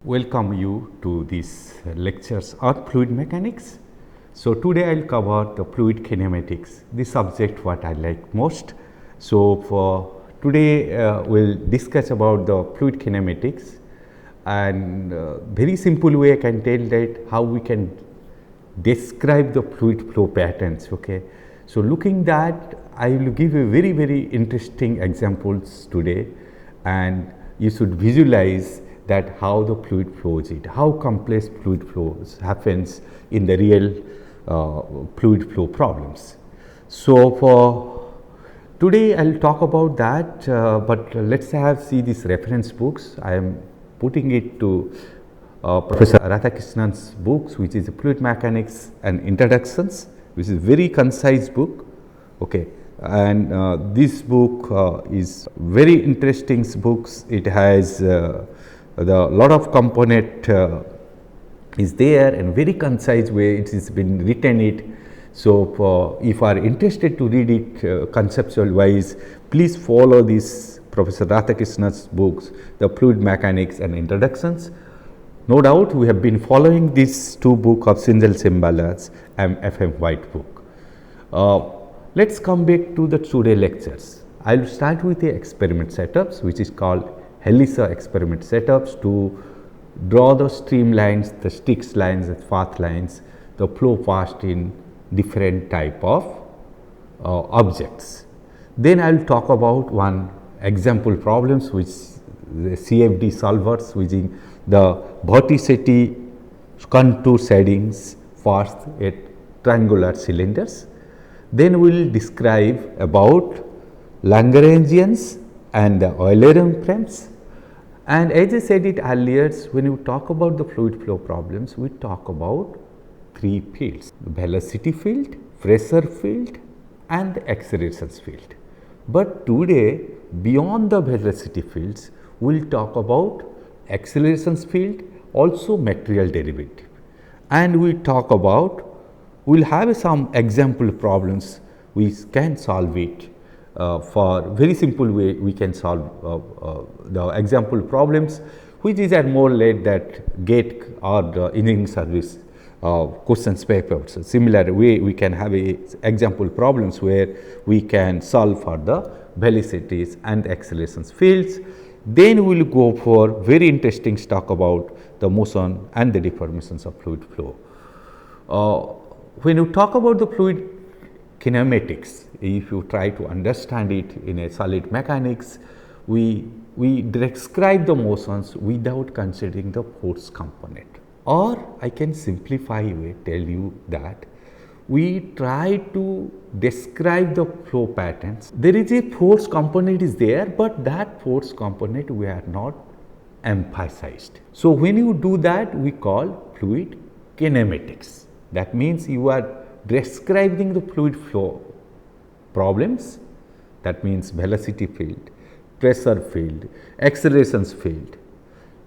Welcome you to these lectures on fluid mechanics. So, today I will cover the fluid kinematics, the subject what I like most. So, for today we will discuss about the fluid kinematics, and very simple way I can tell that how we can describe the fluid flow patterns. Okay. So, looking that I will give you very interesting examples today, and you should visualize that how the fluid flows it, how complex fluid flows happens in the real fluid flow problems. So, for today I will talk about that, but let us see these reference books. I am putting it to Professor Radhakrishnan's books, which is Fluid Mechanics and Introductions, which is very concise book. Okay. And this book is very interesting books. It has the lot of component is there and very concise way it has been written it. So, if you are interested to read it conceptual wise, please follow this Professor Radhakrishnan's books, the Fluid Mechanics and Introductions. No doubt we have been following these two books of Sinzel Simbalas and F.M. White book. Let us come back to the today lectures. I will start with the experiment setups, which is called Helisa experiment setups, to draw the streamlines, the Stix lines, the path lines, the flow past in different type of objects. Then I will talk about one example problems which the CFD solvers using the vorticity contour shadings first at triangular cylinders. Then we will describe about Lagrangians and the Eulerian frames. And as I said it earlier, when you talk about the fluid flow problems, we talk about three fields: velocity field, pressure field and the accelerations field. But today, beyond the velocity fields, we will talk about accelerations field, also material derivative, and we talk about, we will have some example problems we can solve it. For very simple way we can solve the example problems, which is more like that GATE or the engineering service questions papers. So, similar way we can have a example problems where we can solve for the velocities and accelerations fields. Then we will go for very interesting talk about the motion and the deformations of fluid flow. When you talk about the fluid kinematics, if you try to understand it in a solid mechanics, we describe the motions without considering the force component, or I can simplify it, tell you that we try to describe the flow patterns. There is a force component is there, but that force component we are not emphasized. So, when you do that, we call fluid kinematics. That means you are describing the fluid flow problems, that means velocity field, pressure field, accelerations field,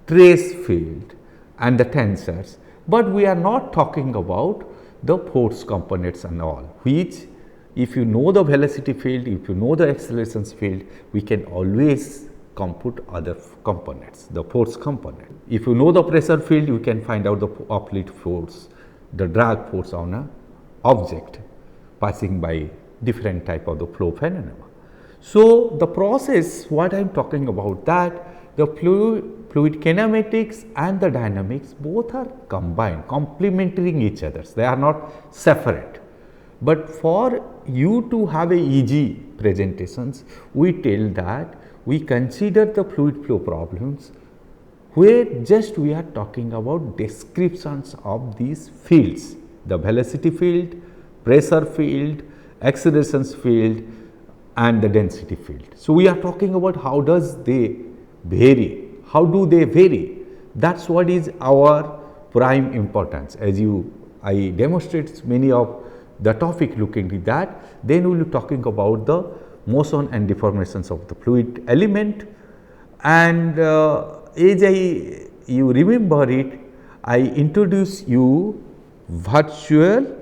trace field and the tensors, but we are not talking about the force components and all, which if you know the velocity field, if you know the accelerations field, we can always compute other components, the force component. If you know the pressure field, you can find out the uplift force, the drag force on a object passing by different type of the flow phenomena. So, the process what I am talking about, that the fluid kinematics and the dynamics both are combined, complementing each other, they are not separate. But for you to have a easy presentations, we tell that we consider the fluid flow problems where just we are talking about descriptions of these fields, the velocity field, pressure field, accelerations field and the density field. So, we are talking about how does they vary, how do they vary, that is what is our prime importance. As I demonstrate many of the topic looking at that, then we will be talking about the motion and deformations of the fluid element. And as you remember it, I introduce you virtual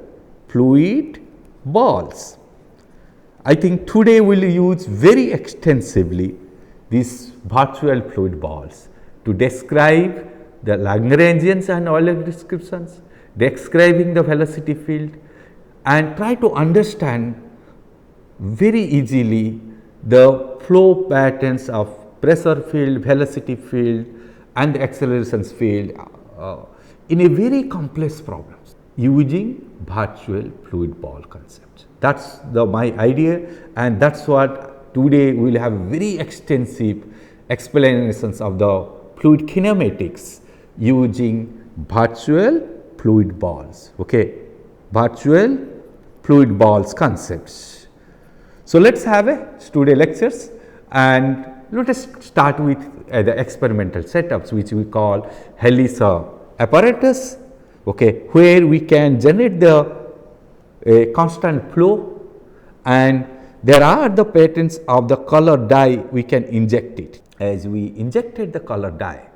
fluid balls. I think today we will use very extensively these virtual fluid balls to describe the Lagrangians and Euler descriptions, describing the velocity field, and try to understand very easily the flow patterns of pressure field, velocity field and the accelerations field in a very complex problems using virtual fluid ball concepts. That is my idea, and that is what today we will have very extensive explanations of the fluid kinematics using virtual fluid balls, okay, virtual fluid balls concepts. So, let us have a today lectures, and let us start with the experimental setups which we call Helisa apparatus, okay, where we can generate the constant flow, and there are the patterns of the color dye we can inject it. As we injected the color dye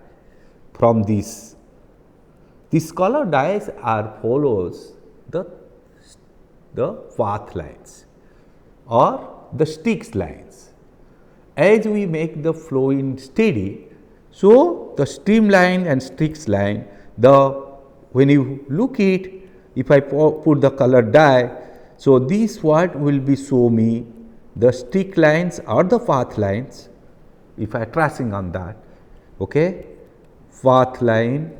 from these color dyes are follows the path lines or the sticks lines. As we make the flow in steady, so the streamline and sticks line, when you look it, if I put the color dye, so this what will be show me the stick lines or the path lines. If I tracing on that, okay, path line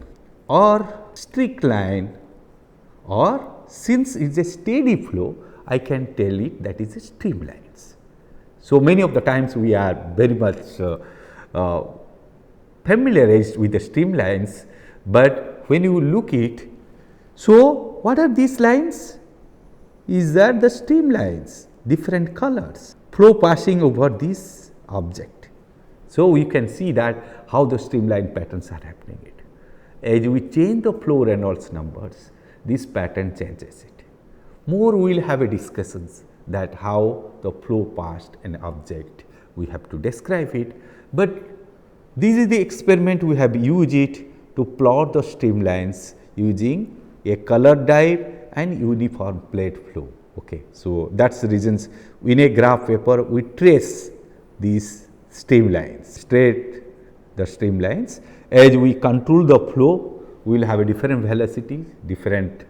or streak line, or since it is a steady flow, I can tell it that is a streamlines. So, many of the times we are very much familiarized with the streamlines, but when you look it, so what are these lines? Is that the streamlines, different colors, flow passing over this object. So, we can see that how the streamline patterns are happening it. As we change the flow Reynolds numbers, this pattern changes it. More we will have a discussions that how the flow passed an object, we have to describe it, but this is the experiment we have used it to plot the streamlines using a color dye and uniform plate flow. Okay. So, that is the reasons in a graph paper we trace these streamlines, straight the streamlines. As we control the flow, we will have a different velocity, different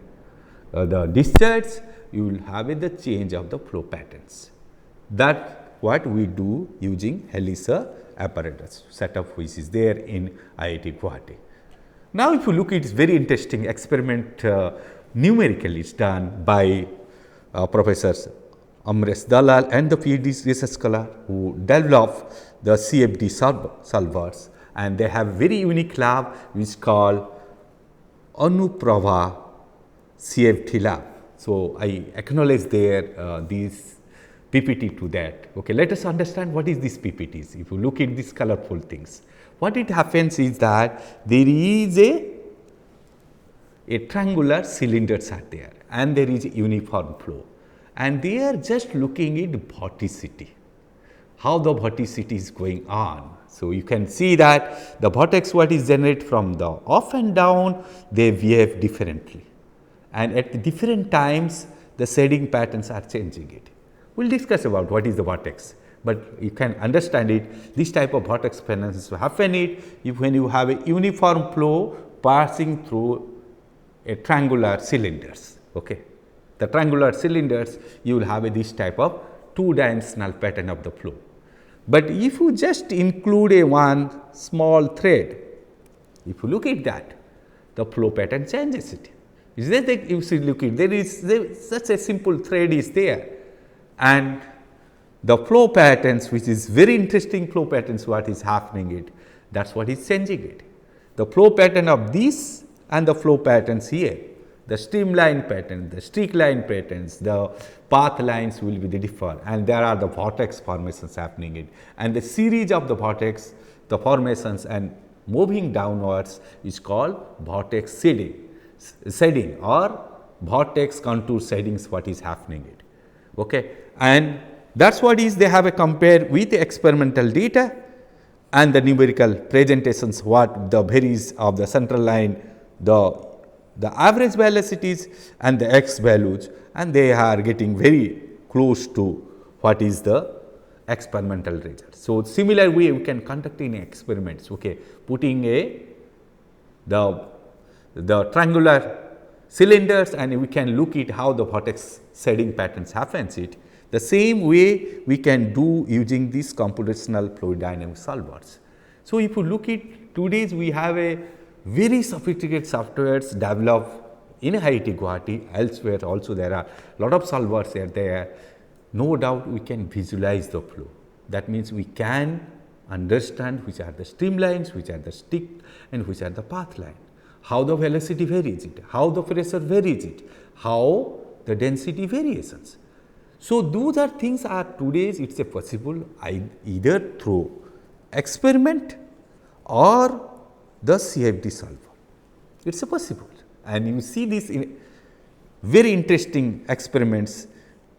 the discharge, you will have the change of the flow patterns. That what we do using Helisa apparatus setup which is there in IIT Guwahati. Now, if you look, it is very interesting experiment numerically is done by Professors Amresh Dalal and the PhD research scholar who develop the CFD solvers, and they have very unique lab which is called Anuprabha CFD lab. So, I acknowledge their these PPT to that. Okay, let us understand what is this PPTs. If you look at these colorful things, what it happens is that there is a triangular cylinders are there and there is a uniform flow, and they are just looking at vorticity, how the vorticity is going on. So, you can see that the vortex what is generated from the up and down, they behave differently, and at the different times the shading patterns are changing it. We will discuss about what is the vortex, but you can understand it, this type of vortex patterns happen when you have a uniform flow passing through a triangular cylinders. Okay. The triangular cylinders, you will have this type of two-dimensional pattern of the flow. But if you just include a one small thread, if you look at that, the flow pattern changes it. Is that you see, look at there is such a simple thread is there, and the flow patterns, which is very interesting flow patterns, what is happening it, that is what is changing it. The flow pattern of this and the flow patterns here, the streamline pattern, the streak line patterns, the path lines will be the differ, and there are the vortex formations happening it, and the series of the vortex, the formations and moving downwards is called vortex shading or vortex contour shadings, what is happening it. Okay. And that is what is they have a compare with the experimental data and the numerical presentations, what the varies of the central line, the average velocities and the x values, and they are getting very close to what is the experimental result. So, similar way we can conduct in experiments, okay, putting a the triangular cylinders, and we can look at how the vortex shedding patterns happens it. The same way we can do using these computational fluid dynamics solvers. So, if you look at today's, we have a very sophisticated softwares developed in IIT Guwahati, elsewhere also there are lot of solvers are there. No doubt we can visualize the flow. That means we can understand which are the streamlines, which are the stick, and which are the path line, how the velocity varies it, how the pressure varies it, how the density variations. So, those are things are today's it is a possible either through experiment or the CFD solver. It is a possible, and you see this in very interesting experiments,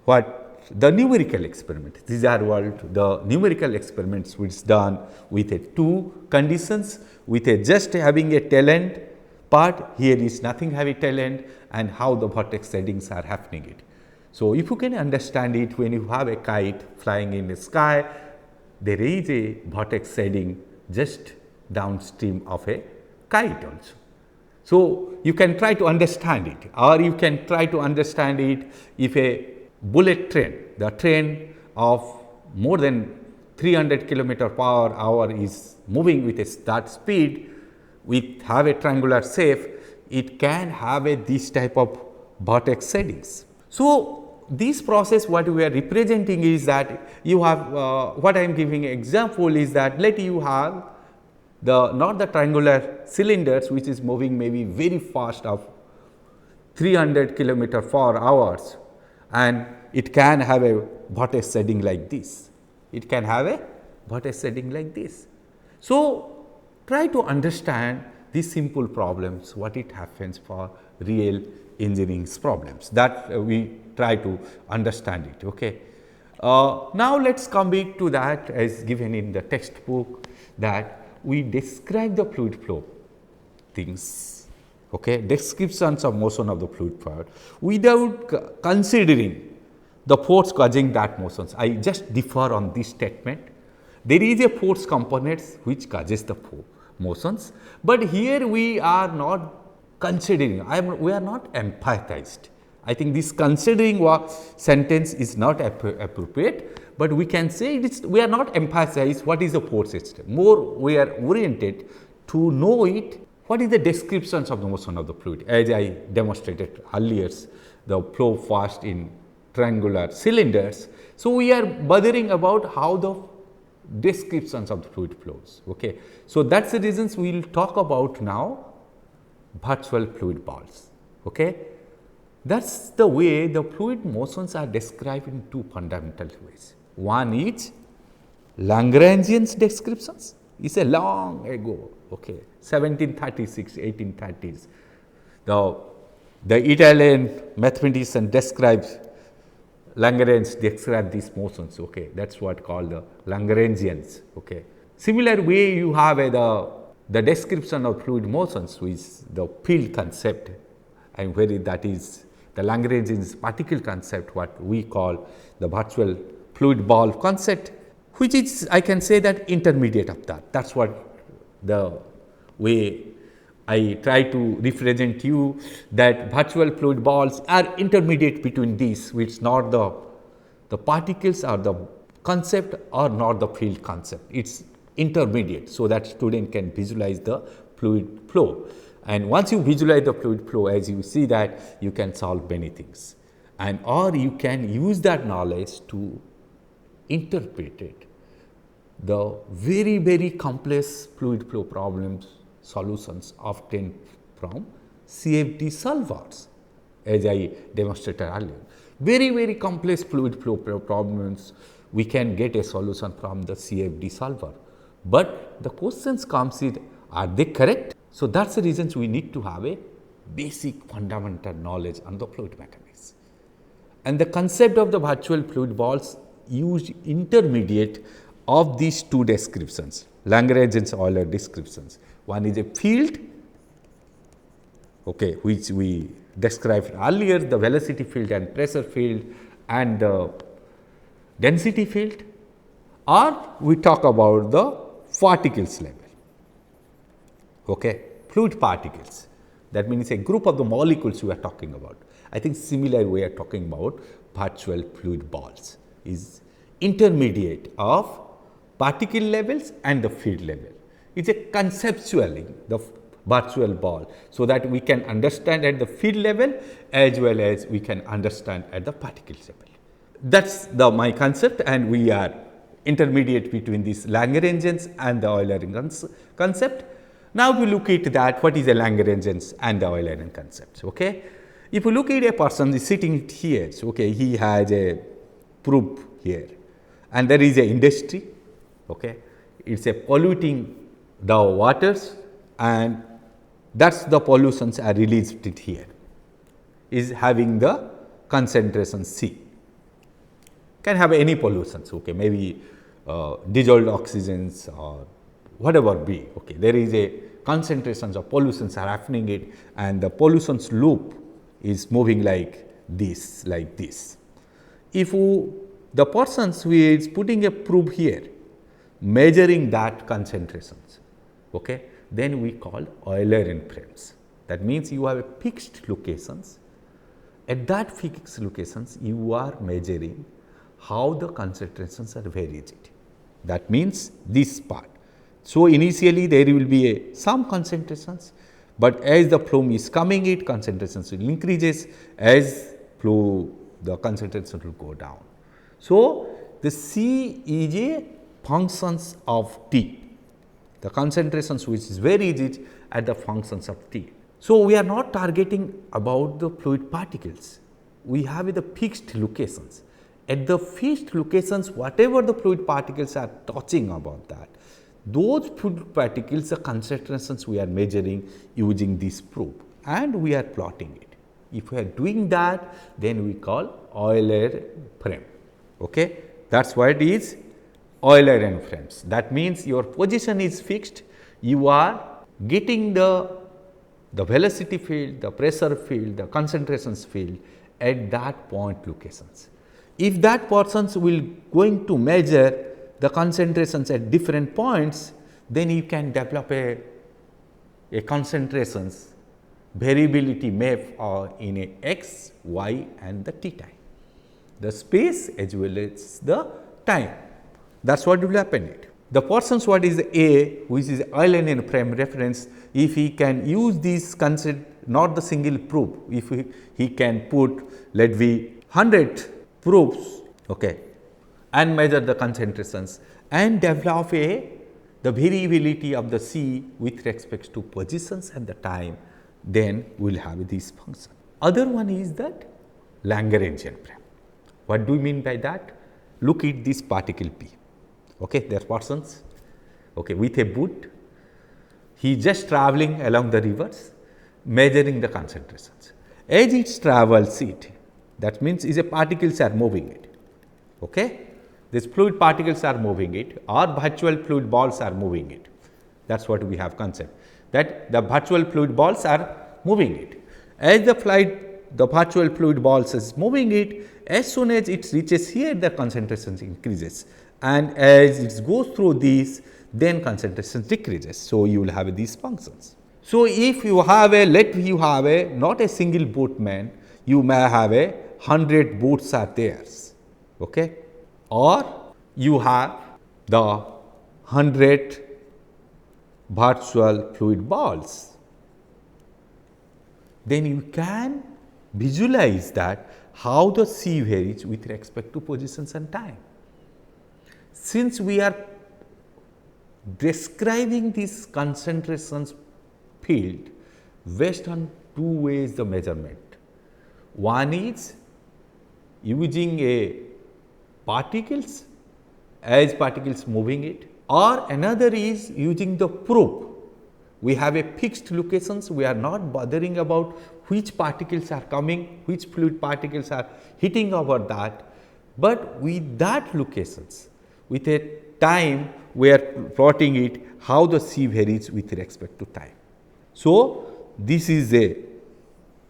what the numerical experiment. These are what the numerical experiments which is done with a two conditions, with a just having a tail end part, here is nothing having tail end, and how the vortex settings are happening it. So, if you can understand it, when you have a kite flying in the sky, there is a vortex setting just downstream of a kite also. So, you can try to understand it, or you can try to understand it if a bullet train, the train of more than 300 kilometer per hour is moving with that speed, we have a triangular shape, it can have a this type of vortex settings. So, this process what we are representing is that you have what I am giving example is that let you have the not the triangular cylinders which is moving maybe very fast of 300 kilometer per hours, and it can have a vortex setting like this. It can have a vortex setting like this. So, try to understand these simple problems, what it happens for real engineering problems, that we try to understand it. Okay. Now, let us come back to that as given in the textbook, that we describe the fluid flow things, okay, descriptions of motion of the fluid flow without considering the force causing that motions. I just differ on this statement. There is a force components which causes the motions, but here we are not considering, we are not empathized. I think this considering sentence is not appropriate, but we can say it is, we are not emphasized what is the force system. More we are oriented to know it, what is the descriptions of the motion of the fluid, as I demonstrated earlier, the flow fast in triangular cylinders. So, we are bothering about how the descriptions of the fluid flows. Okay. So, that is the reasons we will talk about now virtual fluid balls. Okay. That is the way the fluid motions are described in two fundamental ways. One is Lagrangian descriptions, is a long ago, okay, 1736, 1830s. The Italian mathematician describes Lagrange describe these motions, okay, that is what called the Lagrangians. Okay. Similar way you have the description of fluid motions with the field concept, and where that is the Lagrangian particle concept, what we call the virtual fluid ball concept, which is I can say that intermediate of that. That is what the way I try to represent you, that virtual fluid balls are intermediate between these, which is not the particles or the concept or not the field concept. It is intermediate, so that student can visualize the fluid flow. And once you visualize the fluid flow, as you see that, you can solve many things, and or you can use that knowledge to interpret it, the very, very complex fluid flow problems solutions obtained from CFD solvers, as I demonstrated earlier. Very, very complex fluid flow problems, we can get a solution from the CFD solver, but the questions comes in, are they correct? So, that is the reasons we need to have a basic fundamental knowledge on the fluid mechanics. And the concept of the virtual fluid balls used intermediate of these two descriptions, Lagrangian Euler descriptions. One is a field, okay, which we described earlier, the velocity field and pressure field and the density field, or we talk about the particles level. Okay. fluid particles. That means a group of the molecules we are talking about. I think similar we are talking about virtual fluid balls is intermediate of particle levels and the field level. It is a conceptually the virtual ball, so that we can understand at the field level as well as we can understand at the particle level. That is my concept, and we are intermediate between these Lagrangians and the Eulerian concept. Now, we look at that what is the Lagrangians and the Eulerian concepts. Okay? If you look at a person is sitting here, so okay, he has a probe here and there is a industry, okay, it is a polluting the waters, and that is the pollutions are released it here, is having the concentration C. Can have any pollutions, okay, maybe dissolved oxygens or whatever be, okay. There is a concentrations of pollutions are happening it, and the pollutions loop is moving like this, like this. If the persons who is putting a probe here, measuring that concentrations, okay, then we call Eulerian frames. That means you have a fixed locations. At that fixed locations, you are measuring how the concentrations are varied. That means this part. So, initially there will be some concentrations, but as the flow is coming it, concentrations will increases, as flow the concentration will go down. So, the C is a functions of T, the concentrations which is very easy at the functions of T. So, we are not targeting about the fluid particles, we have the fixed locations. At the fixed locations, whatever the fluid particles are touching about that, those fluid particles, the concentrations we are measuring using this probe, and we are plotting it. If we are doing that, then we call Eulerian frame. Okay? That is what is Eulerian frames. That means your position is fixed, you are getting the velocity field, the pressure field, the concentrations field at that point locations. If that persons will going to measure the concentrations at different points, then you can develop a concentrations variability map or in a x, y and the t time, the space as well as the time. That is what will happen. The persons what is A, which is Eulerian frame reference, if he can use this concept, not the single probe, if he can put let be 100 probes, okay, and measure the concentrations and develop the variability of the C with respect to positions and the time, then we will have this function. Other one is that Lagrangian frame. What do we mean by that? Look at this particle P, okay, there are persons, okay, with a boot, he is just traveling along the rivers, measuring the concentrations. As it travels it, that means is a particles are moving it, okay. These fluid particles are moving it, or virtual fluid balls are moving it. That is what we have concept, that the virtual fluid balls are moving it. As the virtual fluid balls is moving it, as soon as it reaches here, the concentration increases, and as it goes through these, then concentration decreases. So, you will have these functions. So, if you have not a single boatman, you may have 100 boats are there, okay, or you have the 100 virtual fluid balls. Then you can visualize that how the C varies with respect to positions and time. Since we are describing this concentrations field based on two ways the measurement. One is using a particles as particles moving it, or another is using the probe. We have a fixed locations, we are not bothering about which particles are coming, which fluid particles are hitting over that, but with that locations, with a time we are plotting it how the C varies with respect to time. So, this is a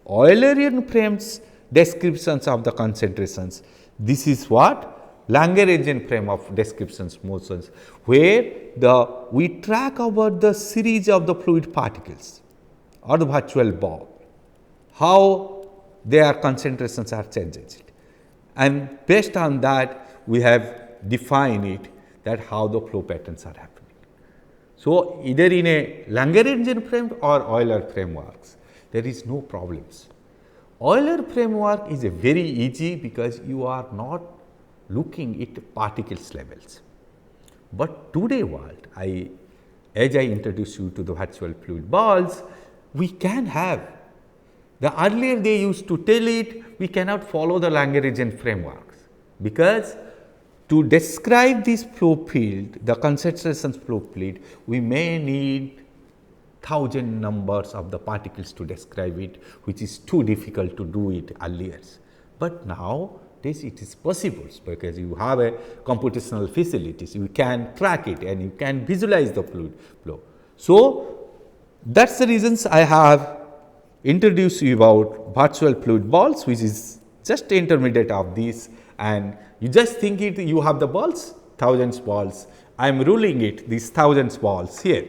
Eulerian frames descriptions of the concentrations. This is what Lagrangian frame of descriptions motions, where we track about the series of the fluid particles. or the virtual ball, how their concentrations are changed. And based on that, we have defined it that how the flow patterns are happening. So, either in a Lagrangian frame or Euler frameworks, there is no problems. Euler framework is a very easy because you are not looking at particles levels. But today world, as I introduce you to the virtual fluid balls, we can have. The earlier they used to tell it, we cannot follow the Lagrangian frameworks, because to describe this flow field, the concentration flow field, we may need 1000 numbers of the particles to describe it, which is too difficult to do it earlier. But now it is possible because you have a computational facilities, you can track it and you can visualize the fluid flow. So, that is the reasons I have introduced you about virtual fluid balls, which is just intermediate of this, and you just think it, you have the balls, thousands balls, I am ruling it, these thousands balls here.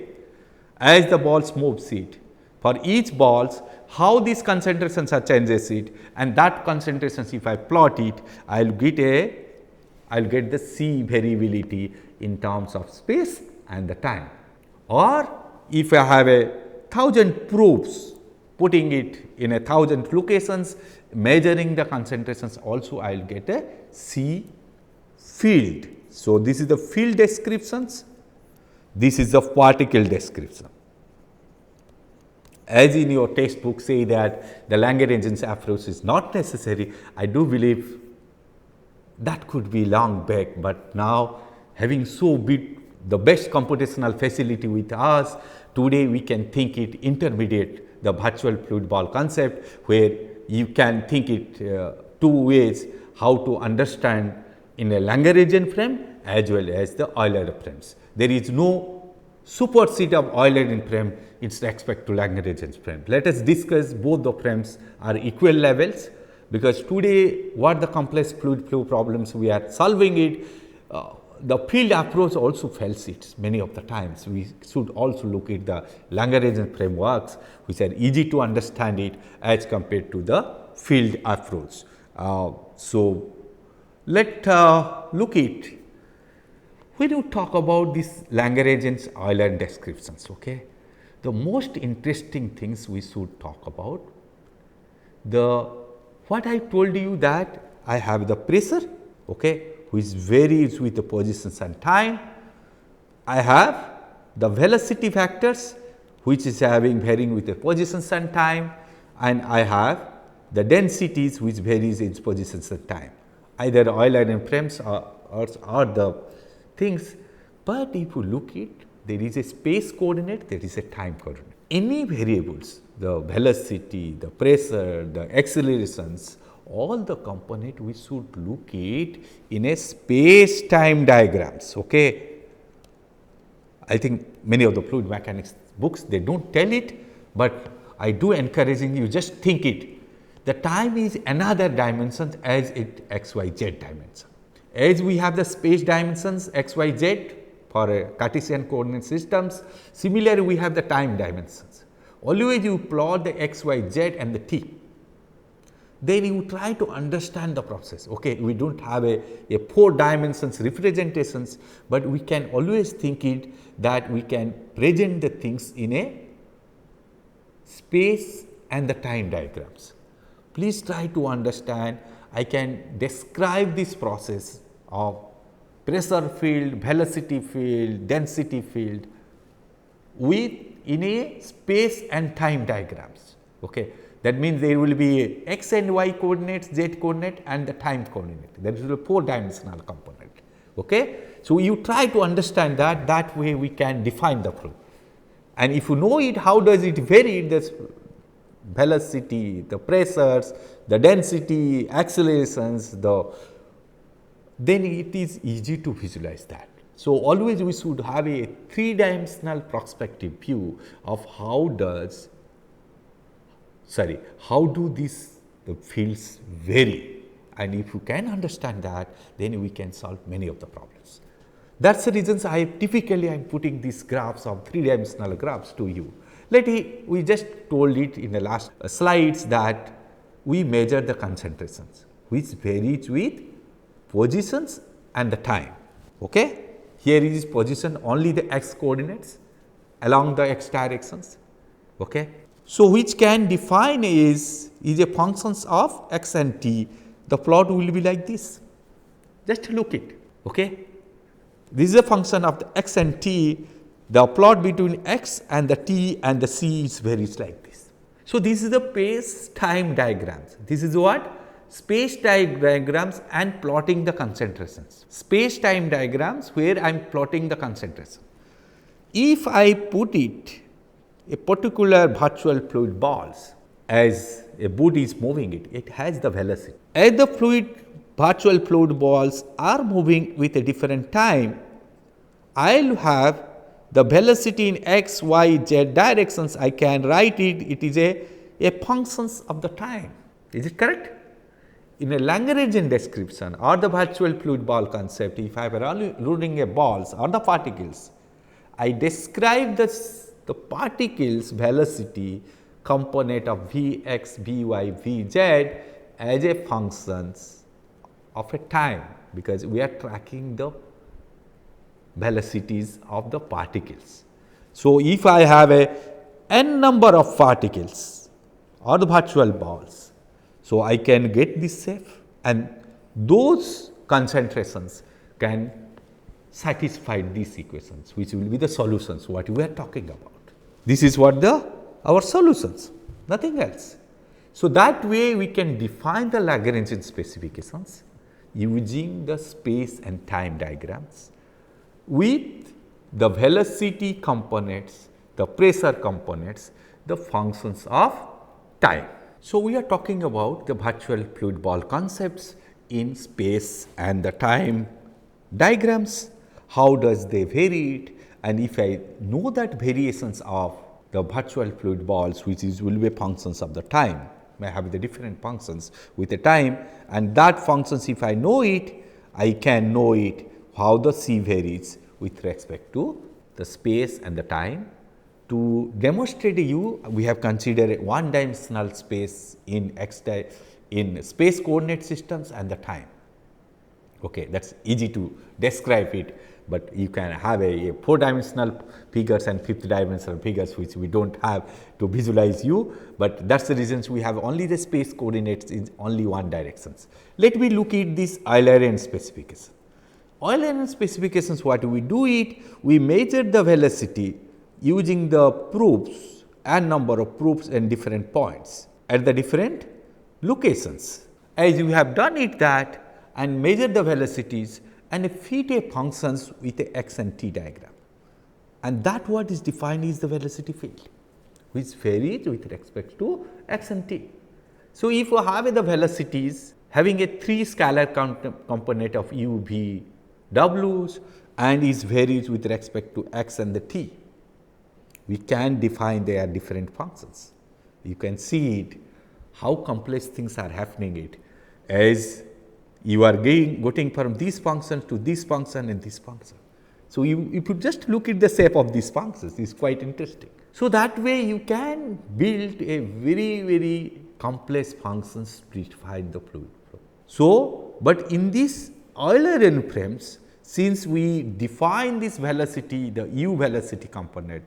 As the balls moves it, for each balls, how these concentrations are changes it, and that concentrations if I plot it, I will get the C variability in terms of space and the time. Or if I have 1000 probes, putting it in 1000 locations, measuring the concentrations, also I will get a C field. So, this is the field descriptions, this is the particle description. As in your textbook say that the Lagrangian approach is not necessary, I do believe that could be long back, but now having so big the best computational facility with us, today we can think it intermediate, the virtual fluid ball concept, where you can think it two ways how to understand in a Lagrangian frame as well as the Euler frames. There is no superset of Eulerian frame in respect to Lagrangian frame. Let us discuss both the frames are equal levels, because today what the complex fluid flow problems we are solving it, the field approach also fails it many of the times. We should also look at the Lagrangian frameworks which are easy to understand it as compared to the field approach. So, let look at when you talk about this Lagrangian Euler descriptions. Okay, the most interesting things we should talk about what I told you that I have the pressure, okay, which varies with the positions and time. I have the velocity factors which is varying with the positions and time, and I have the densities which varies in positions and time. Either Eulerian frames or the things, but if you look at, there is a space coordinate, there is a time coordinate. Any variables, the velocity, the pressure, the accelerations, all the component we should look at in a space time diagrams. Okay. I think many of the fluid mechanics books they do not tell it, but I do encouraging you just think it. The time is another dimension as it x, y, z dimension. As we have the space dimensions x, y, z for Cartesian coordinate systems, similarly we have the time dimensions. Always you plot the x, y, z and the t. Then you try to understand the process. Okay, we do not have a 4 dimensions representations, but we can always think it that we can present the things in a space and the time diagrams. Please try to understand. I can describe this process of pressure field, velocity field, density field with in a space and time diagrams. Okay. That means there will be x and y coordinates, z coordinate and the time coordinate. That is a 4 dimensional component. Okay. So, you try to understand that way we can define the flow. And if you know it, how does it vary, this velocity, the pressures, the density, accelerations, then it is easy to visualize that. So, always we should have a 3-dimensional perspective view of how do these the fields vary, and if you can understand that, then we can solve many of the problems. That is the reasons I am putting these graphs of 3-dimensional graphs to you. We just told it in the last slides that we measure the concentrations which varies with positions and the time. Okay? Here is position only the x coordinates along the x directions. Okay? So, which can define is a functions of x and t. The plot will be like this. Just look it. Okay? This is a function of the x and t. The plot between x and the t and the c is varies like this. So, this is the space time diagrams. This is what? Space time diagrams and plotting the concentrations. Space time diagrams where I am plotting the concentration. If I put it a particular virtual fluid balls as a body is moving it, it has the velocity. As the virtual fluid balls are moving with a different time, I will have the velocity in x, y, z directions. I can write it, it is a functions of the time. Is it correct? In a Lagrangian description or the virtual fluid ball concept, if I were only loading a balls or the particles, I describe the particles velocity component of Vx, Vy, Vz as a functions of a time, because we are tracking the velocities of the particles. So, if I have a n number of particles or the virtual balls, so I can get this shape, and those concentrations can satisfy these equations, which will be the solutions what we are talking about. This is what our solutions, nothing else. So, that way we can define the Lagrangian specifications using the space and time diagrams with the velocity components, the pressure components, the functions of time. So, we are talking about the virtual fluid ball concepts in space and the time diagrams. How does they vary it? And if I know that variations of the virtual fluid balls, which will be functions of the time, may have the different functions with the time, and that functions if I know it, I can know it how the c varies with respect to the space and the time. To demonstrate we have considered one dimensional space in in space coordinate systems and the time. Okay, that is easy to describe it, but you can have a 4-dimensional figures and 5th dimensional figures, which we do not have to visualize but that is the reasons we have only the space coordinates in only one directions. Let me look at this Eulerian specification. Eulerian specifications, what we do it, we measure the velocity using the proofs and number of proofs in different points at the different locations. As we have done it that and measure the velocities and fit a functions with a x and t diagram, and that what is defined is the velocity field, which varies with respect to x and t. So, if you have the velocities having a 3 scalar component of u, v, w's and is varies with respect to x and the t, we can define their different functions. You can see it how complex things are happening it as you are getting from this function to this function and this function. So, if you just look at the shape of these functions, it is quite interesting. So, that way you can build a very complex functions to define the fluid flow. So, but in this Eulerian frames, since we define this velocity, the u velocity component,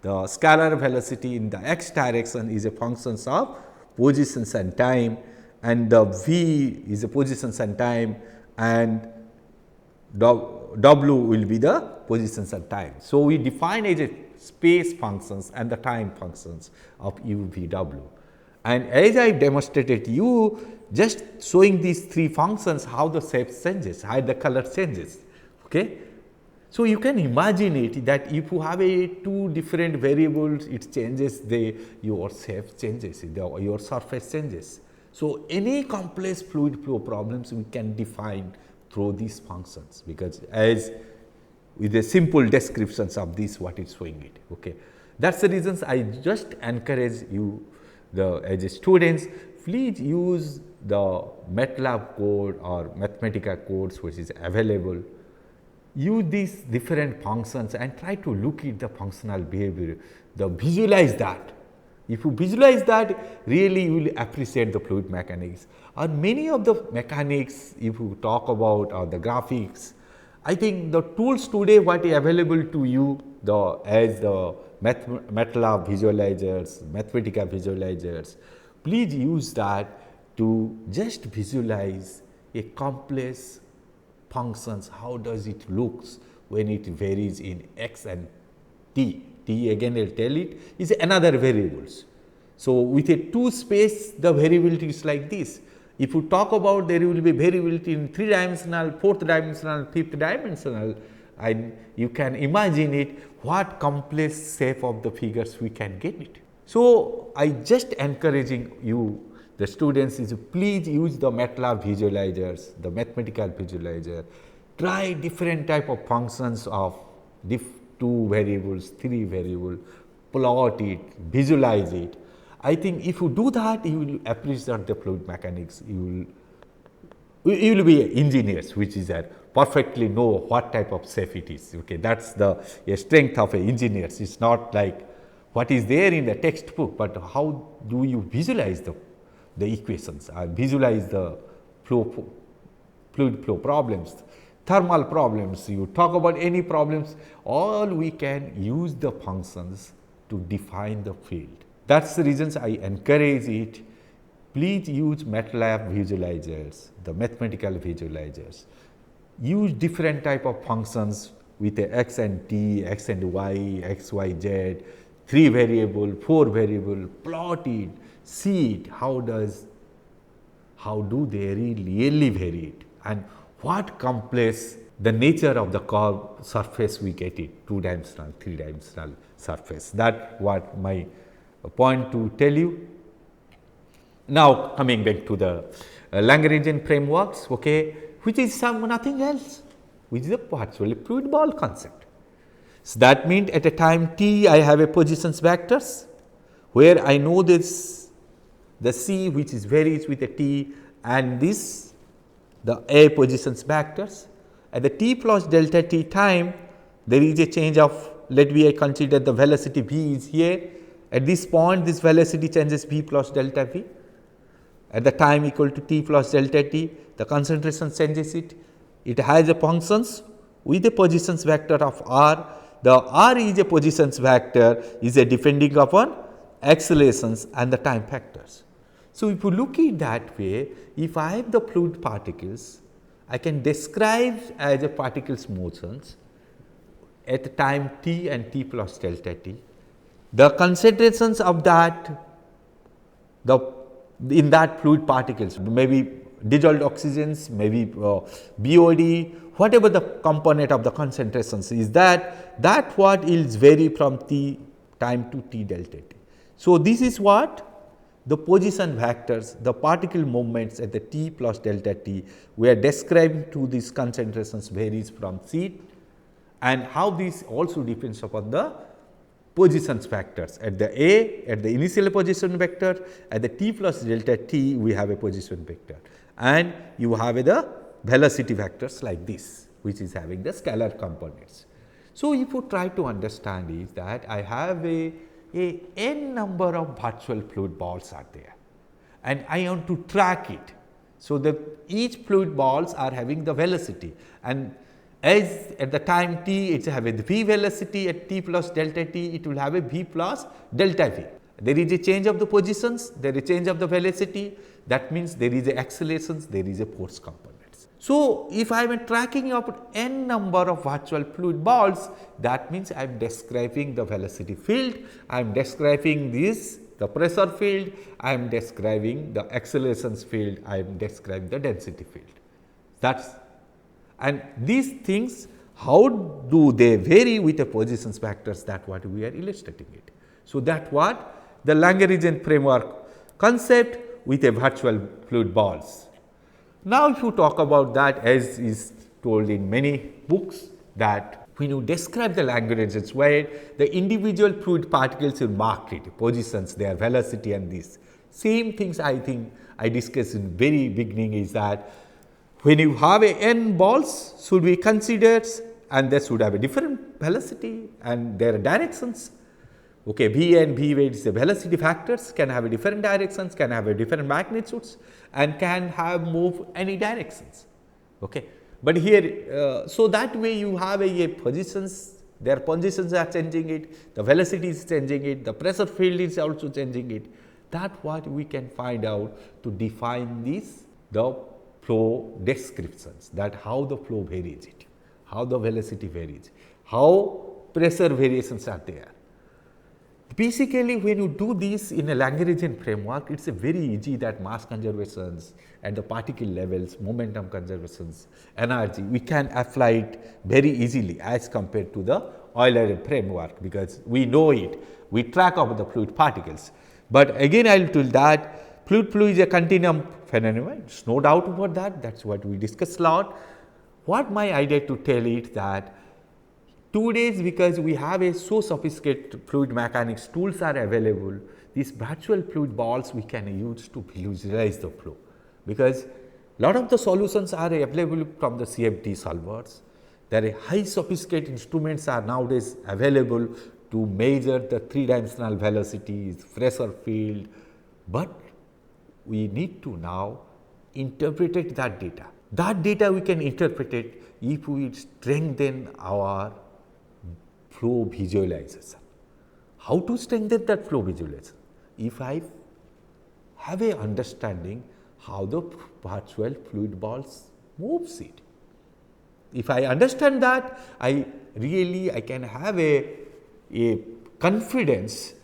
the scalar velocity in the x direction is a functions of positions and time, and the v is a positions and time, and w will be the positions and time. So, we define as a space functions and the time functions of u, v, w. And as I demonstrated just showing these 3 functions, how the shape changes, how the color changes. Okay. So, you can imagine it that if you have 2 different variables, it changes your shape changes, your surface changes. So, any complex fluid flow problems we can define through these functions, because as with the simple descriptions of this what is showing it. Okay. That is the reasons I just encourage you as students, please use the MATLAB code or Mathematica codes which is available use these different functions and try to look at the functional behavior, visualize that. If you visualize that, really you will appreciate the fluid mechanics. Or many of the mechanics, if you talk about the graphics, I think the tools today what is available to you, as the MATLAB visualizers, Mathematica visualizers, please use that to just visualize a complex functions, how does it looks when it varies in x and t. T again I will tell it is another variables. So, with a 2 space the variability is like this. If you talk about there will be variability in 3 dimensional, 4th dimensional, 5th dimensional, and you can imagine it what complex shape of the figures we can get it. So, I just encouraging you the students is please use the MATLAB visualizers, the mathematical visualizer, try different type of functions of 2 variables, 3 variables, plot it, visualize it. I think if you do that, you will appreciate the fluid mechanics, you will be engineers, which is that perfectly know what type of shape it is. Okay, that is the strength of engineers. It is not like what is there in the textbook, but how do you visualize the equations and visualize the fluid flow problems, thermal problems, you talk about any problems, all we can use the functions to define the field. That is the reasons I encourage it. Please use MATLAB visualizers, the mathematical visualizers. Use different type of functions with a x and t, x and y, x, y, z, 3 variable, 4 variable, plot it, see it, how do they really vary it, and what complex the nature of the curve surface we get it, 2 dimensional, 3 dimensional surface. That what my point to tell you. Now, coming back to the Lagrangian frameworks, okay, which is nothing else, which is a virtual fluid ball concept. So, that means at a time t I have a positions vectors where I know this the c which is varies with a t and this the a positions vectors. At the t plus delta t time there is a change of, let me consider the velocity v is here. At this point this velocity changes v plus delta v. At the time equal to t plus delta t, the concentration changes it. It has a functions with a positions vector of r. The r is a positions vector is a depending upon accelerations and the time factors. So, if you look at that way, if I have the fluid particles, I can describe as a particles motions at the time t and t plus delta t. The concentrations of that in that fluid particles, maybe dissolved oxygens, maybe BOD, whatever the component of the concentrations is that what is vary from t time to t delta t. So, this is what the position vectors, the particle movements at the t plus delta t we are describing to these concentrations varies from c, and how this also depends upon the positions vectors at the a at the initial position vector, at the t plus delta t we have a position vector, and you have the velocity vectors like this which is having the scalar components. So, if you try to understand is that I have a n number of virtual fluid balls are there and I want to track it. So, each fluid balls are having the velocity, and as at the time t it have a v velocity, at t plus delta t it will have a v plus delta v. There is a change of the positions, there is a change of the velocity, that means there is a accelerations, there is a force components. So, if I am tracking of n number of virtual fluid balls, that means I am describing the velocity field, I am describing this the pressure field, I am describing the accelerations field, I am describing the density field. That is, and these things how do they vary with the positions vectors, that what we are illustrating it. So, that what the Lagrangian framework concept with a virtual fluid balls. Now, if you talk about that, as is told in many books, that when you describe the Lagrangians where the individual fluid particles will mark it, positions, their velocity and this. Same things I think I discussed in very beginning is that when you have a n balls should be considered and they should have a different velocity and their directions. Okay, v and v weights, the velocity factors can have a different directions, can have a different magnitudes, and can have move any directions. Okay. But here, so that way you have a positions, their positions are changing it, the velocity is changing it, the pressure field is also changing it. That what we can find out to define this, the flow descriptions, that how the flow varies it, how the velocity varies, how pressure variations are there. Basically, when you do this in a Lagrangian framework, it is a very easy that mass conservations at the particle levels, momentum conservations, energy, we can apply it very easily as compared to the Eulerian framework, because we know it, we track of the fluid particles. But again I will tell that fluid flow is a continuum phenomenon, there is no doubt about that, that is what we discussed a lot. What my idea to tell it that today's, because we have a so sophisticated fluid mechanics tools are available, these virtual fluid balls we can use to visualize the flow, because lot of the solutions are available from the CFD solvers. There are high sophisticated instruments are nowadays available to measure the three-dimensional velocities, pressure field, but we need to now interpret that data. That data we can interpret it if we strengthen our flow visualization. How to strengthen that flow visualization? If I have a understanding how the virtual fluid balls moves it. If I understand that, I can have a confidence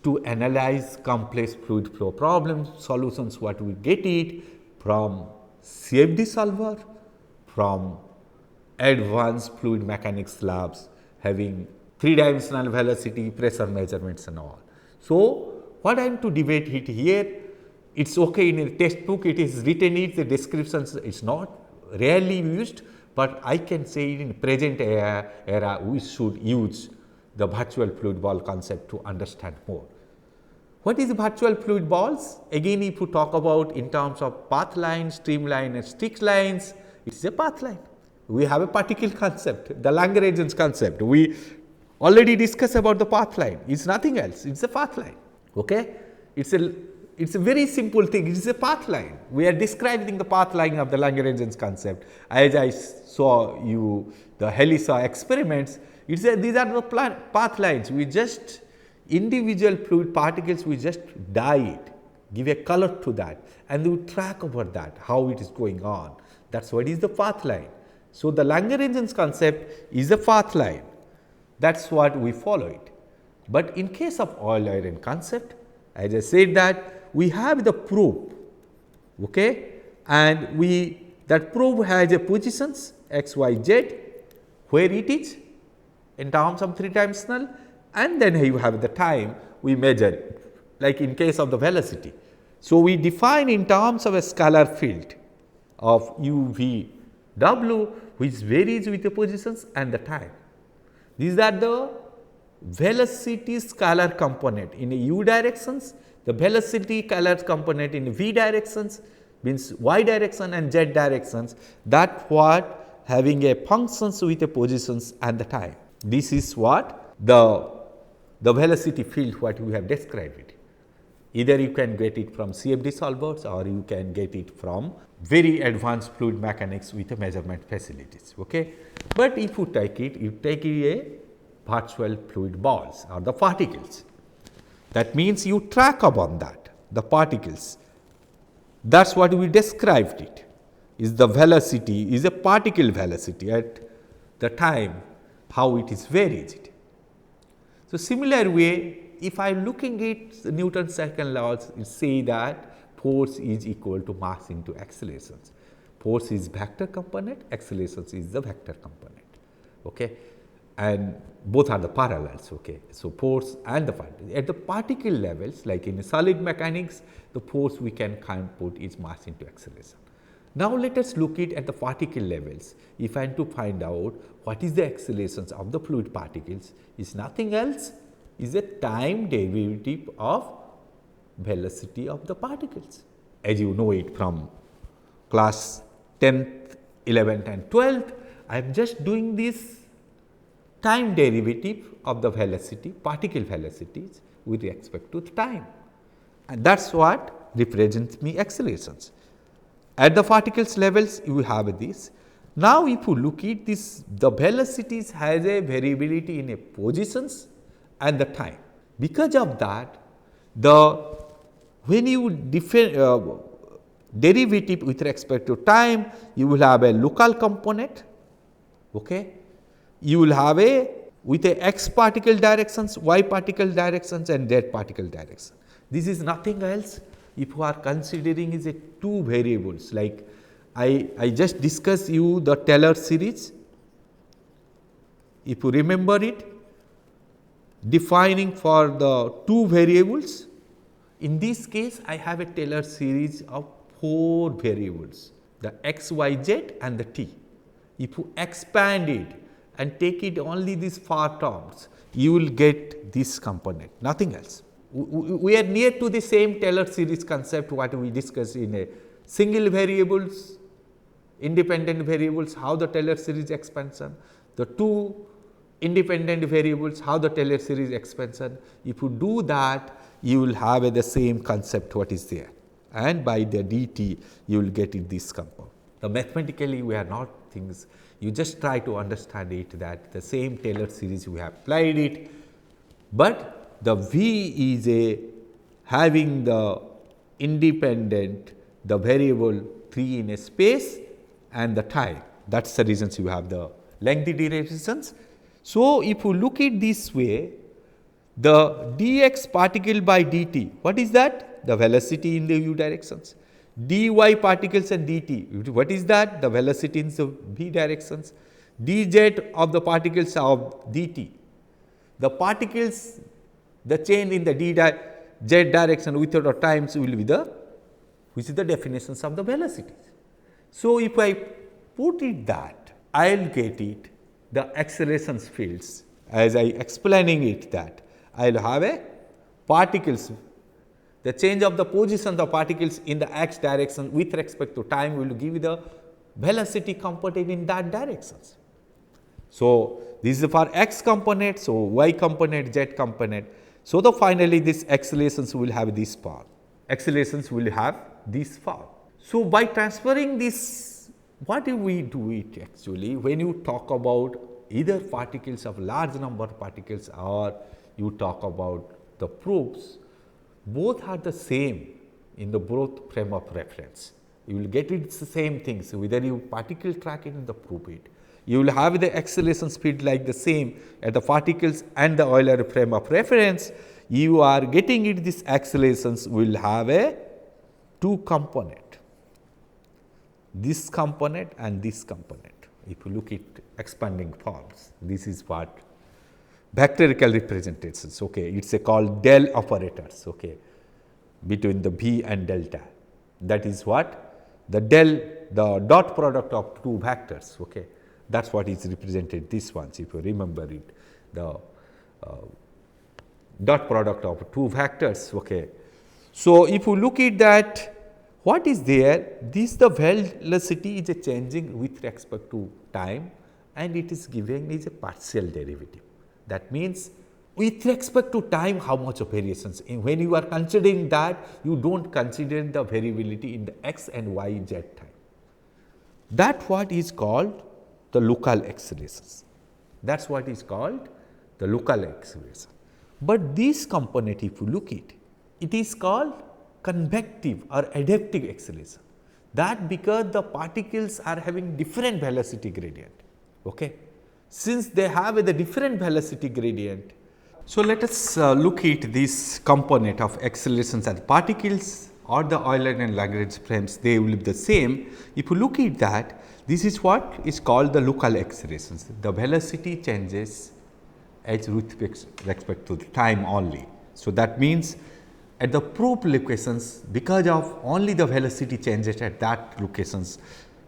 to analyze complex fluid flow problems, solutions what we get it from CFD solver, from advanced fluid mechanics labs having three-dimensional velocity, pressure measurements and all. So, what I am to debate it here, it is okay in a textbook, it is written it, the descriptions is not rarely used, but I can say in present era we should use the virtual fluid ball concept to understand more. What is virtual fluid balls? Again, if you talk about in terms of path line, streamline and strict lines, it is a path line. We have a particle concept, the Lagrangian concept. We already discussed about the path line. It is nothing else. It is a path line. Okay? It's a very simple thing. It is a path line. We are describing the path line of the Lagrangian concept. As I saw you the Helisa experiments, these are the path lines. We just individual fluid particles, we just dye it, give a color to that, and we track over that, how it is going on. That is what is the path line. So, the Lagrangian concept is a path line, that is what we follow it. But in case of Eulerian concept, as I said that we have the probe, okay, and that probe has a positions x, y, z, where it is in terms of three-dimensional, and then you have the time we measure it, like in case of the velocity. So, we define in terms of a scalar field of u, v, w, which varies with the positions and the time. These are the velocity scalar component in u directions, the velocity scalar component in v directions, means y direction and z directions, that what having a functions with the positions and the time. This is what the velocity field what we have described it. Either you can get it from CFD solvers or you can get it from very advanced fluid mechanics with the measurement facilities. Okay? But if you take a virtual fluid balls or the particles. That means you track upon that, the particles. That is what we described it, is the velocity, is a particle velocity at the time, how it is varied. So, similar way, if I am looking at Newton's second laws, it say that force is equal to mass into accelerations. Force is vector component, accelerations is the vector component. Okay? And both are the parallels. Okay? So, force and the particle. At the particle levels, like in solid mechanics, the force we can put is mass into acceleration. Now, let us look at the particle levels. If I am to find out what is the accelerations of the fluid particles, is nothing else, is a time derivative of velocity of the particles. As you know it from class 10th, 11th and 12th, I am just doing this time derivative of the velocity, particle velocities with respect to the time, and that is what represents me accelerations. At the particles levels you have this. Now, if you look at this, the velocities has a variability in a positions and the time. Because of that, when you derivative with respect to time, you will have a local component, okay. You will have with a x particle directions, y particle directions and z particle direction. This is nothing else if you are considering is a two variables, like I just discussed you the Taylor series. If you remember it, defining for the two variables. In this case, I have a Taylor series of 4 variables, the x, y, z and the t. If you expand it and take it only these 4 terms, you will get this component, nothing else. We are near to the same Taylor series concept what we discussed in a single variables, independent variables, how the Taylor series expansion, the 2 independent variables, how the Taylor series expansion. If you do that, you will have the same concept what is there, and by the dt you will get it this compound. Now, mathematically we are not things, you just try to understand it that the same Taylor series we have applied it, but the V is having the independent, the variable 3 in a space and the time. That is the reasons you have the lengthy derivations. So, if you look at this way, the dx particle by dt, what is that? The velocity in the u directions. Dy particles and dt, what is that? The velocity in the v directions. Dz of the particles of dt, the particles, the change in the z direction without a times will be the, which is the definitions of the velocities. So, if I put it that, I will get it the accelerations fields as I explaining it that I will have a particles, the change of the position of the particles in the x direction with respect to time will give you the velocity component in that directions. So, this is for x component, so y component, z component. So, the finally this accelerations will have this form, accelerations will have this form. So, by transferring this, what do we do it actually when you talk about either particles of large number of particles or you talk about the proofs, both are the same in the both frame of reference. You will get it the same things, so whether you particle track it and the proof it. You will have the acceleration speed like the same at the particles and the Euler frame of reference. You are getting it, this accelerations will have a 2 component. This component and this component. If you look at expanding forms, this is what vectorical representations, okay. It is called del operators, okay, between the V and delta. That is what the del, the dot product of 2 vectors, okay. That is what is represented this ones, if you remember it, the dot product of 2 vectors, okay. So, if you look at that, what is there? This the velocity is changing with respect to time and it is giving is a partial derivative. That means, with respect to time how much of variations, when you are considering that you do not consider the variability in the x and y z time. That what is called the local accelerations, that is what is called the local acceleration. But this component if you look at, it is called convective or adaptive acceleration, that because the particles are having different velocity gradient, okay. Since they have the different velocity gradient. So, let us look at this component of accelerations at particles or the Eulerian and Lagrangian frames, they will be the same. If you look at that, this is what is called the local accelerations. The velocity changes as with respect to the time only. So, that means at the proof locations, because of only the velocity changes at that locations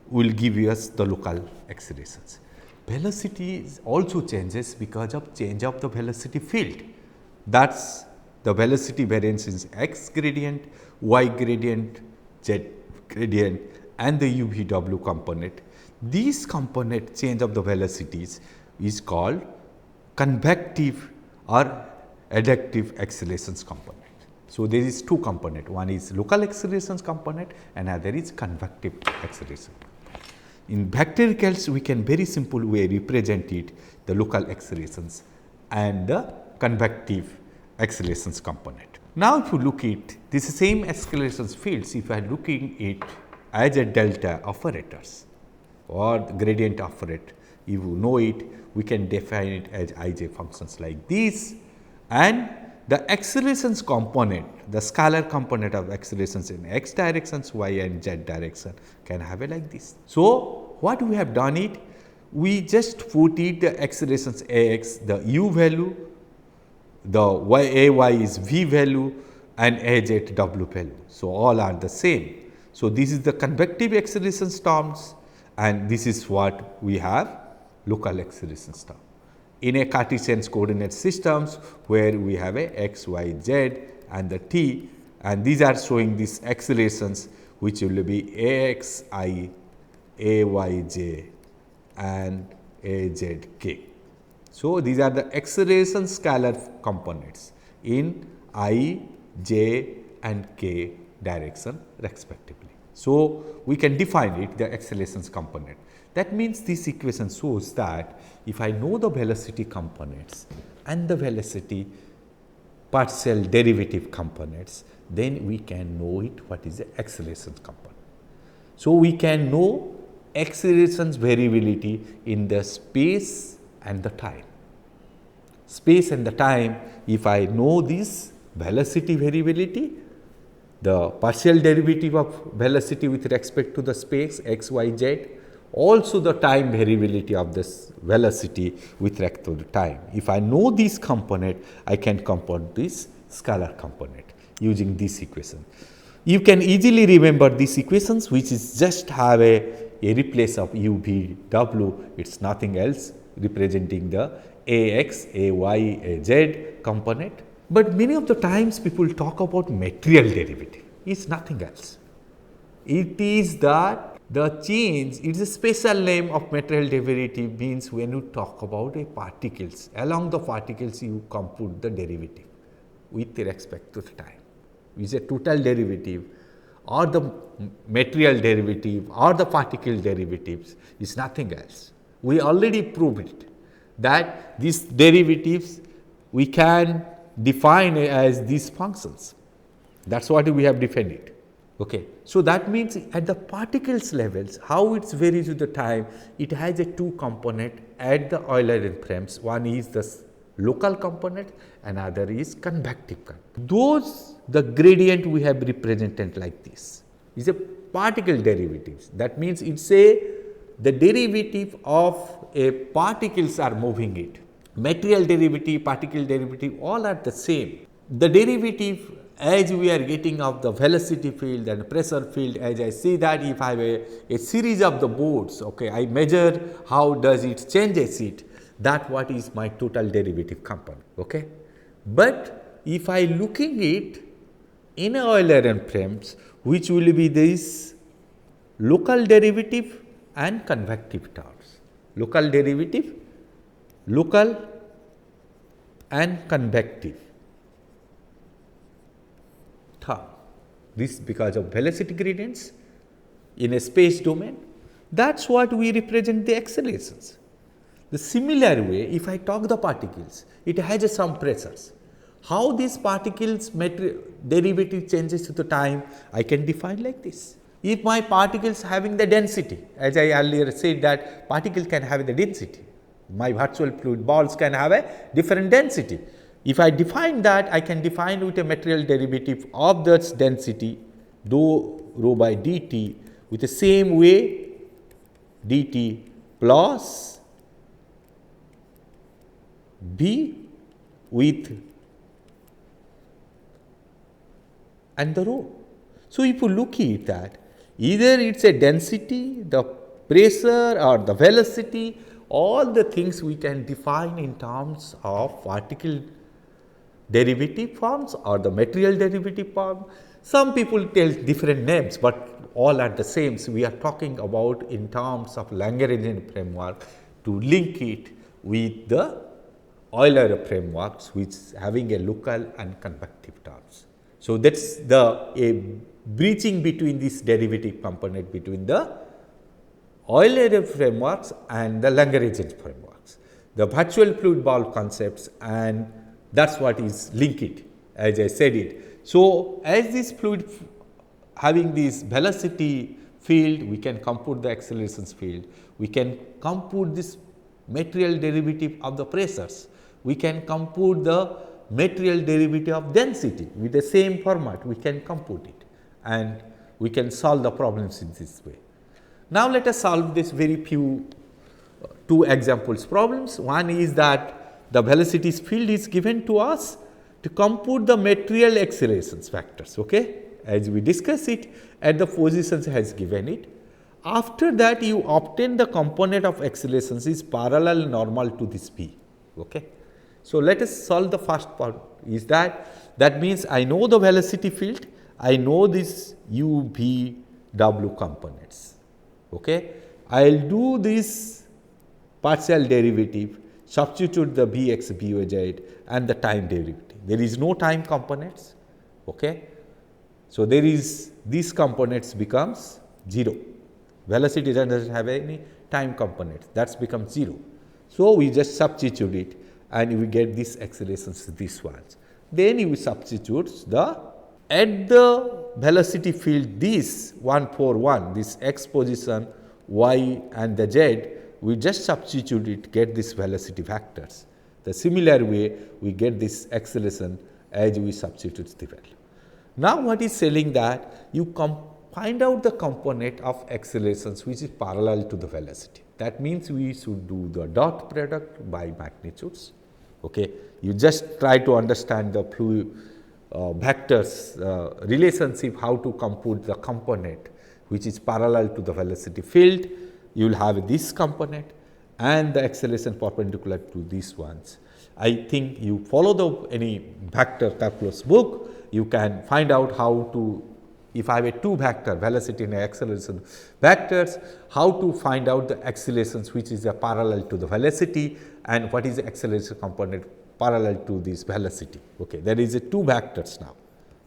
will give us the local accelerations. Velocity also changes because of change of the velocity field. That is the velocity variance is x gradient, y gradient, z gradient and the UVW component. These component change of the velocities is called convective or adductive accelerations component. So, there is two component, one is local accelerations component, another is convective acceleration. In vectoricals, we can very simple way represent it, the local accelerations and the convective accelerations component. Now, if you look at this same accelerations fields, if I am looking it as a delta operators or gradient operator, if you know it, we can define it as ij functions like this, and the accelerations component, the scalar component of accelerations in x directions, y and z direction can have it like this. So, what we have done it, we just put it the accelerations ax, the u value, the ay is v value and az w value. So, all are the same. So, this is the convective accelerations terms, and this is what we have local accelerations term. In a Cartesian coordinate systems where we have a x, y, z and the t, and these are showing these accelerations which will be ax I, ay j and az k. So, these are the acceleration scalar components in I, j and k direction respectively. So, we can define it the accelerations component. That means, this equation shows that if I know the velocity components and the velocity partial derivative components, then we can know it what is the acceleration component. So, we can know accelerations variability in the space and the time. Space and the time, if I know this velocity variability, the partial derivative of velocity with respect to the space x, y, z, also the time variability of this velocity with respect to the time. If I know this component, I can compute this scalar component using this equation. You can easily remember these equations, which is just have a replace of u, v, w, it is nothing else representing the ax, ay, az component. But many of the times people talk about material derivative, it is nothing else. It is that the change, it is a special name of material derivative, means when you talk about a particles, along the particles you compute the derivative with respect to the time. It is a total derivative or the material derivative or the particle derivatives is nothing else. We already proved it that these derivatives we can define as these functions. That is what we have defined it. Okay. So, that means at the particles levels, how it varies with the time, it has a two component at the Eulerian frames. One is the local component, another is convective component. Those the gradient we have represented like this is a particle derivatives. That means, it is a the derivative of a particles are moving it. Material derivative, particle derivative, all are the same. The derivative as we are getting of the velocity field and pressure field, as I see that if I have a series of the boards, okay, I measure how does it changes it, that what is my total derivative component. Okay. But if I looking it in a Eulerian frames, which will be this local derivative and convective terms, local derivative, local and convective term. This because of velocity gradients in a space domain, that is what we represent the accelerations. The similar way, if I talk the particles, it has some pressures. How these particles derivative changes to the time, I can define like this. If my particles having the density, as I earlier said that particle can have the density, my virtual fluid balls can have a different density. If I define that, I can define with a material derivative of that density dou rho by dt with the same way dt plus b with and the rho. So, if you look at that, either it is a density, the pressure or the velocity, all the things we can define in terms of particle derivative forms or the material derivative form. Some people tell different names, but all are the same. So, we are talking about in terms of Lagrangian framework to link it with the Euler frameworks which having a local and convective terms. So, that is a breaching between this derivative component between the Eulerian frameworks and the Lagrangian frameworks, the virtual fluid ball concepts, and that is what is linked as I said it. So, as this fluid having this velocity field, we can compute the accelerations field, we can compute this material derivative of the pressures, we can compute the material derivative of density with the same format, we can compute it and we can solve the problems in this way. Now, let us solve this very few two examples problems. One is that the velocity field is given to us to compute the material accelerations vectors, okay, as we discuss it at the positions has given it. After that, you obtain the component of accelerations is parallel normal to this B. Okay. So, let us solve the first part is that means I know the velocity field, I know this u, v, w components. Okay. I will do this partial derivative, substitute the bx, by, and the time derivative. There is no time components. Okay. So, there is these components becomes 0, velocity does not have any time components, that becomes 0. So, we just substitute it and we get these accelerations these ones. Then you substitute at the velocity field this 141, this x position, y and the z, we just substitute it, get this velocity vectors. The similar way we get this acceleration as we substitute the value. Now, what is saying that you find out the component of accelerations which is parallel to the velocity. That means, we should do the dot product by magnitudes. Okay. You just try to understand the fluid vectors relationship, how to compute the component which is parallel to the velocity field. You will have this component and the acceleration perpendicular to these ones. I think you follow the any vector calculus book, you can find out how to, if I have a two vector velocity and acceleration vectors, how to find out the accelerations which is a parallel to the velocity and what is the acceleration component parallel to this velocity. Okay. There is a two vectors now.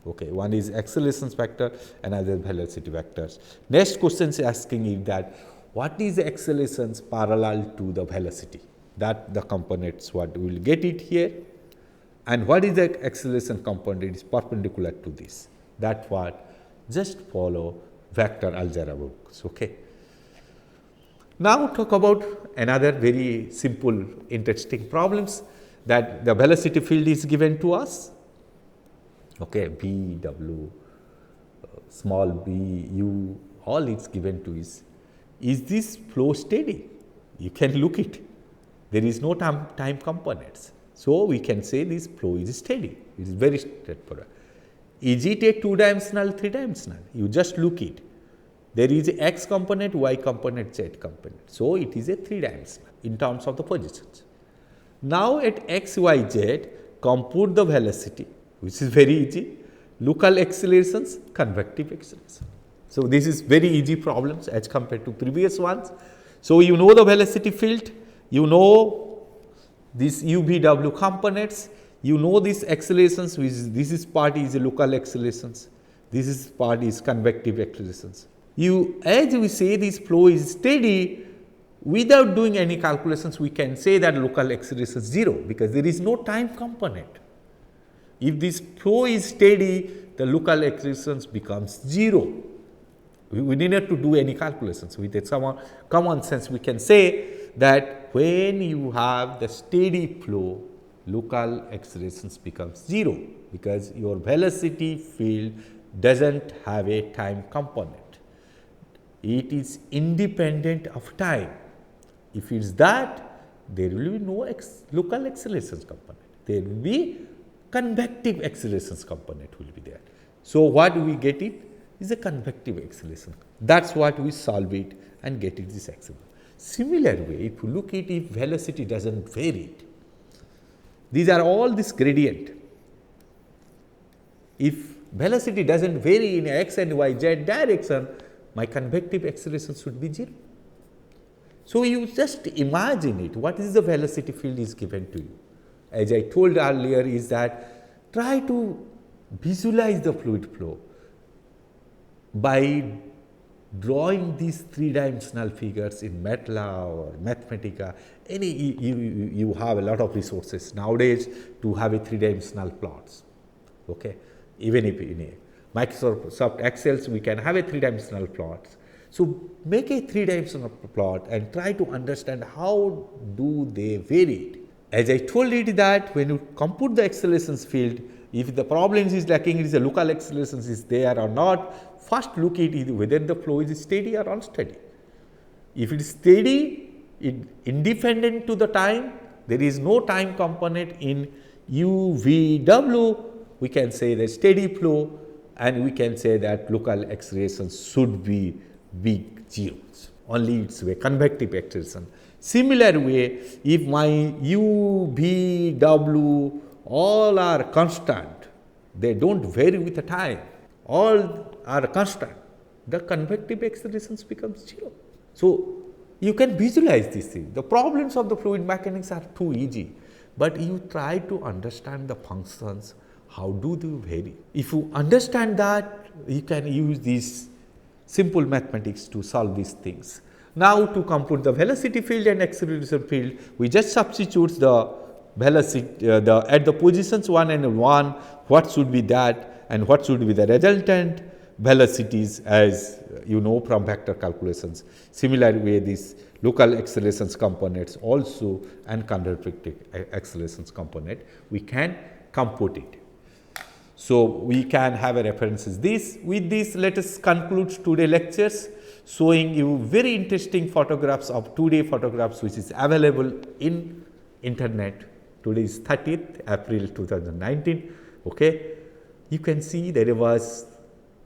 Okay. One is accelerations vector, another velocity vectors. Next question is asking is that what is the accelerations parallel to the velocity? That the components what we will get it here, and what is the acceleration component is perpendicular to this. That what just follow vector algebra books. Okay. Now, talk about another very simple interesting problems, that the velocity field is given to us. Okay, v, w, small b, u, all is given to is this flow steady? You can look it. There is no time components. So, we can say this flow is steady. It is very straightforward. Is it a two dimensional, three dimensional? You just look it. There is a x component, y component, z component. So, it is a three dimensional in terms of the positions. Now, at x, y, z, compute the velocity, which is very easy, local accelerations, convective acceleration. So, this is very easy problems as compared to previous ones. So, you know the velocity field, you know this u, v, w components, you know these accelerations, which this is part is local accelerations, this is part is convective accelerations. You, as we say this flow is steady, without doing any calculations, we can say that local acceleration is 0, because there is no time component. If this flow is steady, the local accelerations becomes 0. We need not to do any calculations. With some common sense, we can say that when you have the steady flow, local accelerations becomes 0, because your velocity field does not have a time component. It is independent of time. If it is that, there will be no local accelerations component. There will be convective accelerations component will be there. So, what we get it is a convective acceleration. That is what we solve it and get it this acceleration. Similar way, if you look at if velocity does not vary, these are all this gradient. If velocity does not vary in x and y, z direction, my convective acceleration should be 0. So, you just imagine it, what is the velocity field is given to you. as I told earlier, is that try to visualize the fluid flow by drawing these three-dimensional figures in MATLAB or Mathematica. You have a lot of resources nowadays to have a three-dimensional plots. Okay, even if in a Microsoft Excel we can have a three-dimensional plots. So make a three-dimensional plot and try to understand how do they vary. As I told you that when you compute the accelerations field, if the problem is lacking, it is the local accelerations is there or not, first look at it whether the flow is steady or unsteady. If it is steady, independent to the time, there is no time component in u, v, w, we can say the steady flow, and we can say that local accelerations should be big zeros. Only its way convective acceleration. Similar way, if my u, v, w all are constant, they do not vary with the time, all are constant, the convective accelerations becomes 0. So, you can visualize this thing. The problems of the fluid mechanics are too easy, but you try to understand the functions, how do they vary. If you understand that, you can use these simple mathematics to solve these things. Now, to compute the velocity field and acceleration field, we just substitute the velocity at the positions 1 and 1, what should be that and what should be the resultant velocities, as you know from vector calculations. Similar way, these local accelerations components also and convective accelerations component, we can compute it. So, we can have a references this. With this, let us conclude today's lectures, showing you very interesting photographs of 2D photographs which is available in internet. Today is 30th April 2019. Okay. You can see there was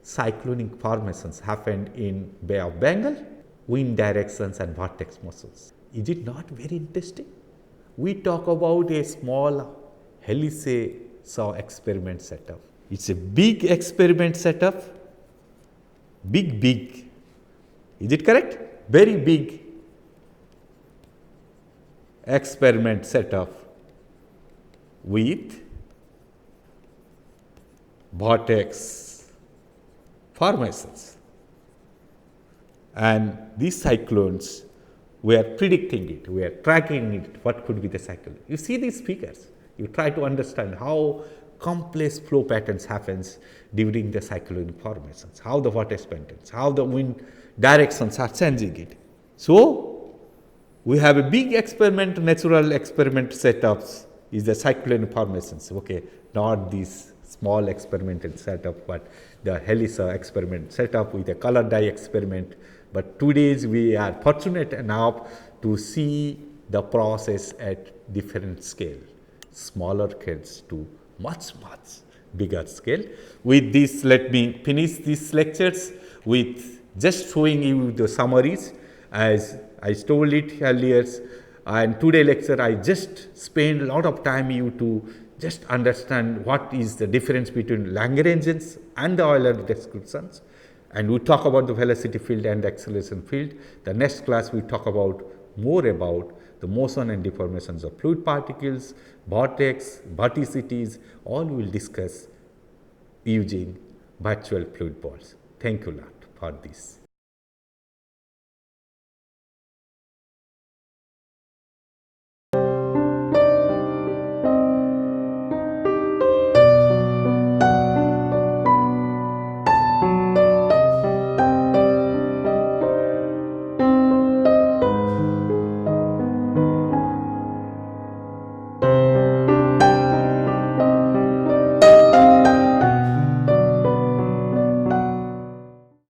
cyclonic formations happened in Bay of Bengal, wind directions and vortex motions. Is it not very interesting? We talk about a small helice saw experiment setup. It's a big experiment setup, big. Is it correct? Very big experiment setup with vortex formations. And these cyclones, we are predicting it, we are tracking it, what could be the cyclone. You see these figures, you try to understand how complex flow patterns happens during the cyclonic formations, how the vortex patterns, how the wind directions are changing it. So, we have a big experiment, natural experiment setups is the cyclonic formations, okay, not this small experimental setup, but the HELISA experiment setup with a color dye experiment. But today we are fortunate enough to see the process at different scale, smaller scales to much bigger scale. With this, let me finish these lectures with just showing you the summaries as I told it earlier. And today lecture I just spend a lot of time you to just understand what is the difference between Lagrangians and the Euler descriptions. And we talk about the velocity field and the acceleration field. The next class we talk about more about the motion and deformations of fluid particles, vortex, vorticities, all we will discuss using virtual fluid balls. Thank you a lot for this.